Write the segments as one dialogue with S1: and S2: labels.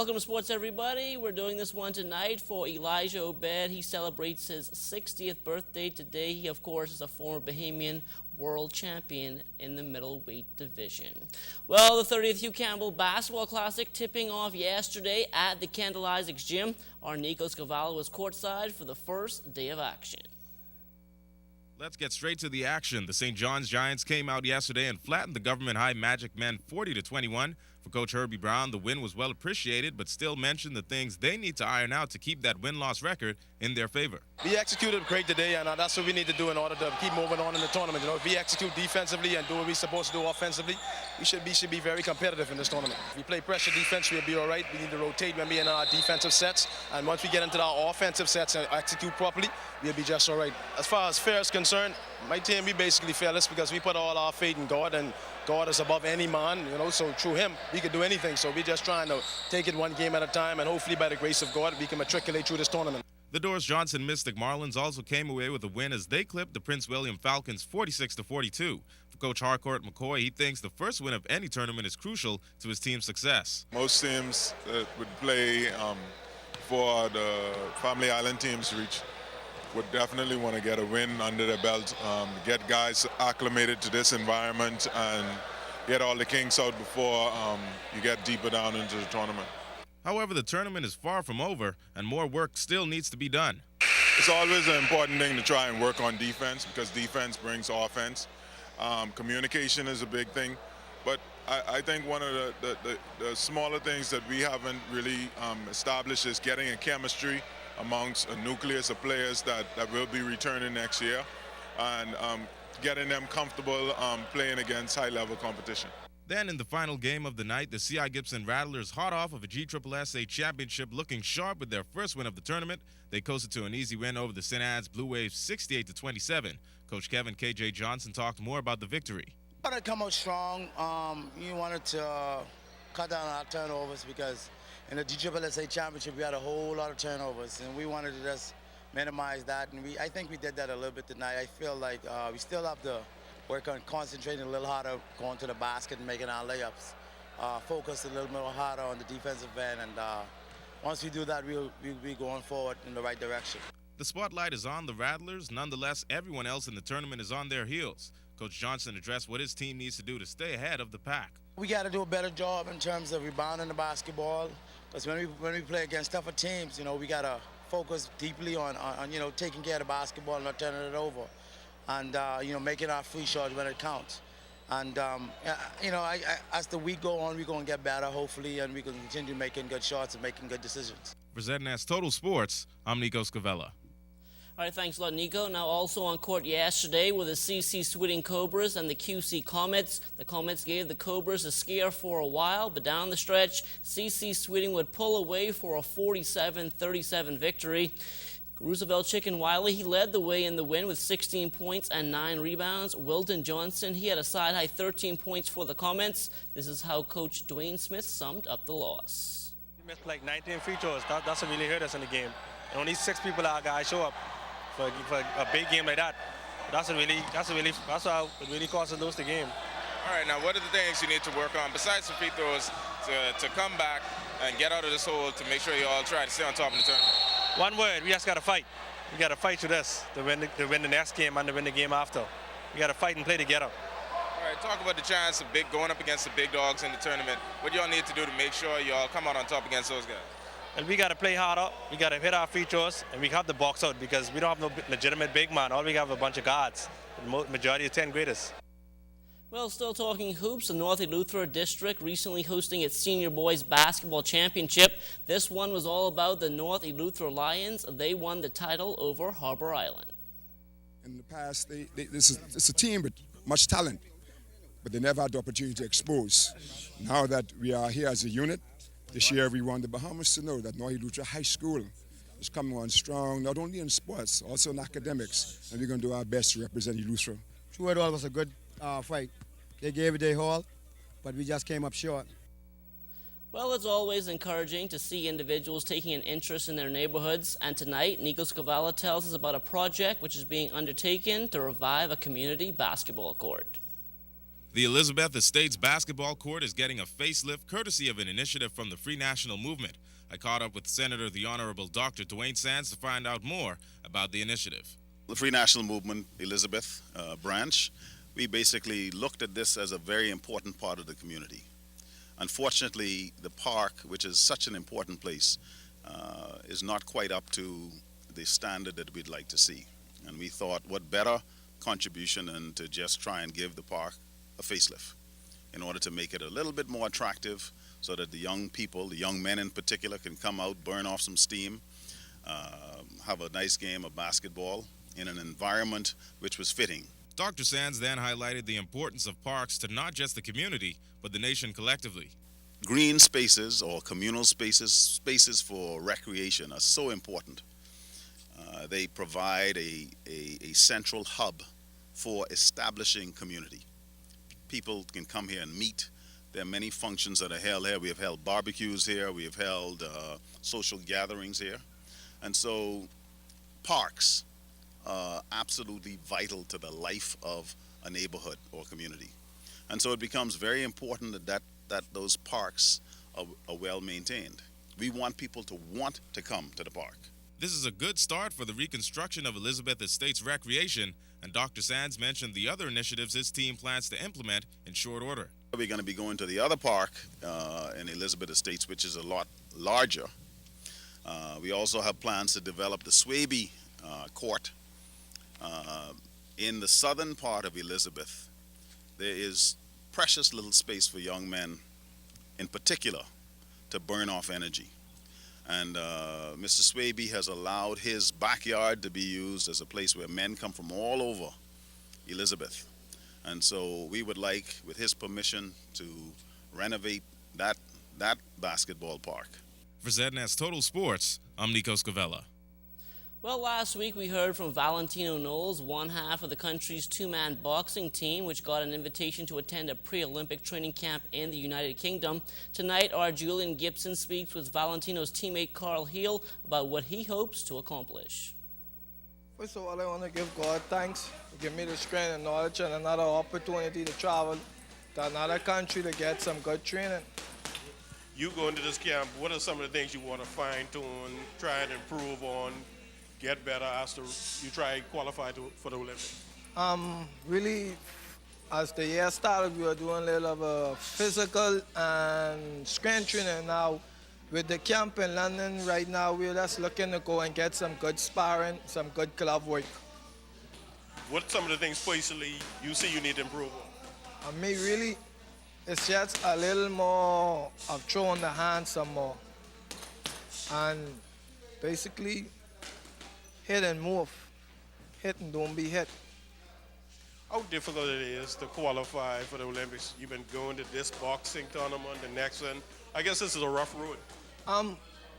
S1: Welcome to sports, everybody. We're doing this one tonight for Elijah Obed. He celebrates his 60th birthday today. He, of course, is a former Bahamian world champion in the middleweight division. Well, the 30th Hugh Campbell Basketball Classic tipping off yesterday at the Kendall Isaacs Gym. Our Nikos Cavallo was courtside for the first day of action.
S2: Let's get straight to the action. The St. John's Giants came out yesterday and flattened the Government High Magic men 40-21. For Coach Herbie Brown, the win was well appreciated, but still mentioned the things they need to iron out to keep that win-loss record in their favor.
S3: We executed great today, and that's what we need to do in order to keep moving on in the tournament. You know, if we execute defensively and do what we're supposed to do offensively, we should be very competitive in this tournament. If we play pressure defense, we'll be all right. We need to rotate when we're in our defensive sets, and once we get into our offensive sets and execute properly, we'll be just all right. As far as fair is concerned, my team, we basically fearless because we put all our faith in God, and God is above any man, you know, so through him, we could do anything. So we're just trying to take it one game at a time, and hopefully by the grace of God, we can matriculate through this tournament.
S2: The Doris Johnson Mystic Marlins also came away with a win as they clipped the Prince William Falcons 46-42. For Coach Harcourt McCoy, he thinks the first win of any tournament is crucial to his team's success.
S4: Most teams that would play for the Family Island teams would definitely want to get a win under their belt, get guys acclimated to this environment and get all the kinks out before you get deeper down into the tournament.
S2: However, the tournament is far from over and more work still needs to be done.
S4: It's always an important thing to try and work on defense because defense brings offense. Communication is a big thing, but I think one of the smaller things that we haven't really established is getting a chemistry amongst a nucleus of players that will be returning next year and getting them comfortable playing against high-level competition.
S2: Then in the final game of the night, the C.I. Gibson Rattlers, hot off of a GSSA championship, looking sharp with their first win of the tournament. They coasted to an easy win over the St. Anne's Blue Waves 68-27. Coach Kevin K.J. Johnson talked more about the victory.
S5: We wanted to come out strong. We wanted to cut down our turnovers because in the GSSA championship we had a whole lot of turnovers, and we wanted to just minimize that. And I think we did that a little bit tonight. I feel like we still have to work on concentrating a little harder, going to the basket and making our layups. Focus a little more harder on the defensive end, and once we do that, we'll be going forward in the right direction.
S2: The spotlight is on the Rattlers. Nonetheless, everyone else in the tournament is on their heels. Coach Johnson addressed what his team needs to do to stay ahead of the pack.
S5: We got to do a better job in terms of rebounding the basketball, because when we play against tougher teams, you know, we got to focus deeply on you know, taking care of the basketball and not turning it over, and you know, making our free shots when it counts. And you know, as the week go on, we're going to get better, hopefully, and we can continue making good shots and making good decisions.
S2: For ZNS Total Sports, I'm Nikos Cavallo.
S1: All right, thanks a lot, Nico. Now also on court yesterday were the CC Sweeting Cobras and the QC Comets. The Comets gave the Cobras a scare for a while, but down the stretch, CC Sweeting would pull away for a 47-37 victory. Roosevelt Chicken Wiley, he led the way in the win with 16 points and 9 rebounds. Wilton Johnson, he had a side-high 13 points for the Comets. This is how Coach Dwayne Smith summed up the loss.
S6: We missed like 19 free throws. That's what really hurt us in the game. And only 6 people our guys show up for a big game like that. That's what really caused us to lose the game.
S7: All right, now what are the things you need to work on besides the free throws to come back and get out of this hole to make sure you all try to stay on top of the tournament?
S6: One word: we just got to fight. We got to fight through this to win the next game and to win the game after. We got to fight and play together.
S7: All right, talk about the chance of going up against the big dogs in the tournament. What y'all need to do to make sure y'all come out on top against those guys?
S6: And we got to play harder. We got to hit our free throws, and we have to box out because we don't have no legitimate big man. All we have is a bunch of guards. The majority is 10 graders.
S1: Well, still talking hoops, the North Eleuthera District recently hosting its Senior Boys Basketball Championship. This one was all about the North Eleuthera Lions. They won the title over Harbour Island.
S8: In the past, it's a team with much talent, but they never had the opportunity to expose. Now that we are here as a unit, this year we want the Bahamas to know that North Eleuthera High School is coming on strong, not only in sports, also in academics, and we're going to do our best to represent Eleuthera.
S9: True, it all was a good fight. They gave it their all, but we just came up short.
S1: Well, it's always encouraging to see individuals taking an interest in their neighborhoods, and tonight, Nikos Cavallo tells us about a project which is being undertaken to revive a community basketball court.
S2: The Elizabeth Estates basketball court is getting a facelift courtesy of an initiative from the Free National Movement. I caught up with Senator the Honorable Dr. Dwayne to find out more about the initiative.
S10: The Free National Movement Elizabeth branch, we basically looked at this as a very important part of the community. Unfortunately, the park, which is such an important place, is not quite up to the standard that we'd like to see. And we thought, what better contribution than to just try and give the park a facelift in order to make it a little bit more attractive so that the young people, the young men in particular, can come out, burn off some steam, have a nice game of basketball in an environment which was fitting.
S2: Dr. Sands then highlighted the importance of parks to not just the community, but the nation collectively.
S10: Green spaces or communal spaces, spaces for recreation are so important. They provide a central hub for establishing community. People can come here and meet. There are many functions that are held here. We have held barbecues here. We have held social gatherings here. And so parks are absolutely vital to the life of a neighborhood or community. And so it becomes very important that those parks are well maintained. We want people to want to come to the park.
S2: This is a good start for the reconstruction of Elizabeth Estates recreation, and Dr. Sands mentioned the other initiatives his team plans to implement in short order.
S10: We're going to be going to the other park in Elizabeth Estates, which is a lot larger. We also have plans to develop the Swaby court. In the southern part of Elizabeth, there is precious little space for young men in particular to burn off energy. And Mr. Swaby has allowed his backyard to be used as a place where men come from all over Elizabeth. And so we would like, with his permission, to renovate that basketball park.
S2: For ZNS Total Sports, I'm Nico Scavella.
S1: Well, last week we heard from Valentino Knowles, one half of the country's two-man boxing team, which got an invitation to attend a pre-Olympic training camp in the United Kingdom. Tonight, our Julian Gibson speaks with Valentino's teammate Carl Heild about what he hopes to accomplish.
S11: First of all, I want to give God thanks for giving me the strength and knowledge and another opportunity to travel to another country to get some good training.
S6: You go into this camp, what are some of the things you want to fine-tune, try and improve on, get better after you try and qualify for the Olympics?
S11: Really, as the year started, we were doing a little of a physical and strength training. Now, with the camp in London right now, we're just looking to go and get some good sparring, some good glove work.
S6: What some of the things personally you see you need to improve on?
S11: Me, really, it's just a little more of throwing the hand some more. And basically, hit and move. Hit and don't be hit.
S6: How difficult it is to qualify for the Olympics? You've been going to this boxing tournament, the next one. I guess this is a rough road.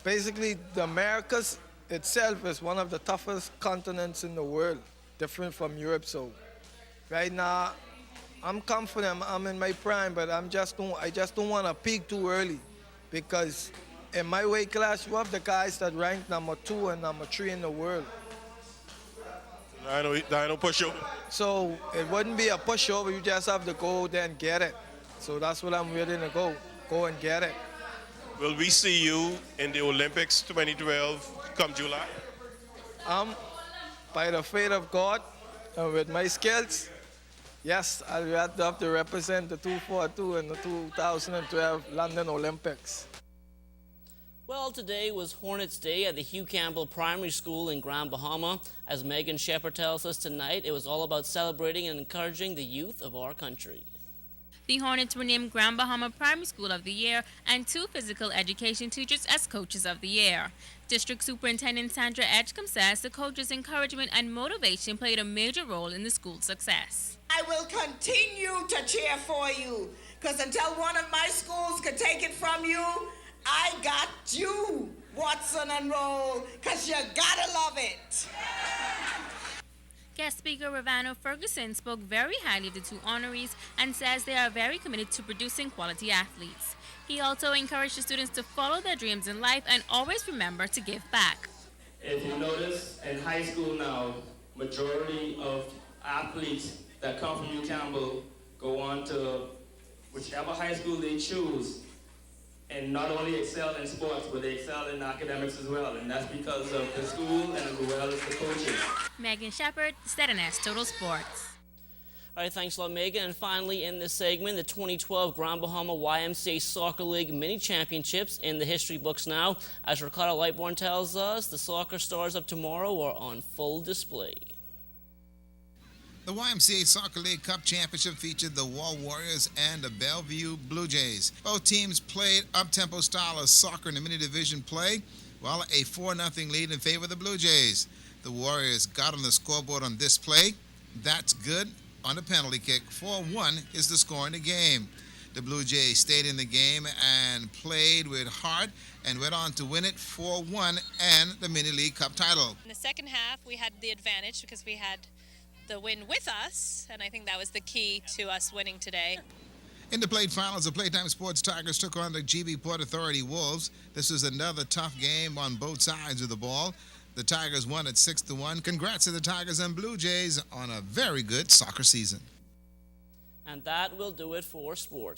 S11: Basically, the Americas itself is one of the toughest continents in the world, different from Europe. So right now, I'm confident. I'm in my prime, but I just don't want to peak too early, because in my weight class, you have the guys that rank number 2 and number 3 in the world.
S6: I don't push over.
S11: So it wouldn't be a pushover. You just have to go there and get it. So that's what I'm willing to go and get it.
S6: Will we see you in the Olympics 2012 come July?
S11: By the faith of God and with my skills, yes, I'll have to represent the 242 in the 2012 London Olympics.
S1: Well, today was Hornets Day at the Hugh Campbell Primary School in Grand Bahama. As Megan Shepard tells us tonight, it was all about celebrating and encouraging the youth of our country.
S12: The Hornets were named Grand Bahama Primary School of the Year and 2 physical education teachers as Coaches of the Year. District Superintendent Sandra Edgecombe says the coaches' encouragement and motivation played a major role in the school's success.
S13: I will continue to cheer for you, because until one of my schools could take it from you, I got you, Watson and Roll, because you gotta love it.
S12: Guest speaker Ravano Ferguson spoke very highly of the 2 honorees and says they are very committed to producing quality athletes. He also encouraged the students to follow their dreams in life and always remember to give back.
S14: If you notice, in high school now, majority of athletes that come from Hugh Campbell go on to whichever high school they choose and not only excel in sports, but they excel in academics as well. And that's because of the school and as well as the coaches.
S12: Megan Shepard, ZNS Total Sports.
S1: All right, thanks a lot, Megan. And finally, in this segment, the 2012 Grand Bahama YMCA Soccer League Mini Championships in the history books now. As Ricardo Lightbourne tells us, the soccer stars of tomorrow are on full display.
S15: The YMCA Soccer League Cup Championship featured the Wall Warriors and the Bellevue Blue Jays. Both teams played up-tempo style of soccer in the mini-division play, while a 4-0 lead in favor of the Blue Jays. The Warriors got on the scoreboard on this play. That's good. On a penalty kick, 4-1 is the score in the game. The Blue Jays stayed in the game and played with heart and went on to win it 4-1 and the Mini League Cup title.
S16: In the second half, we had the advantage because we had the win with us, and I think that was the key to us winning today.
S15: In the plate finals, the Playtime Sports Tigers took on the GB Port Authority Wolves. This was another tough game on both sides of the ball. The Tigers won at 6-1. Congrats to the Tigers and Blue Jays on a very good soccer season.
S1: And that will do it for sports.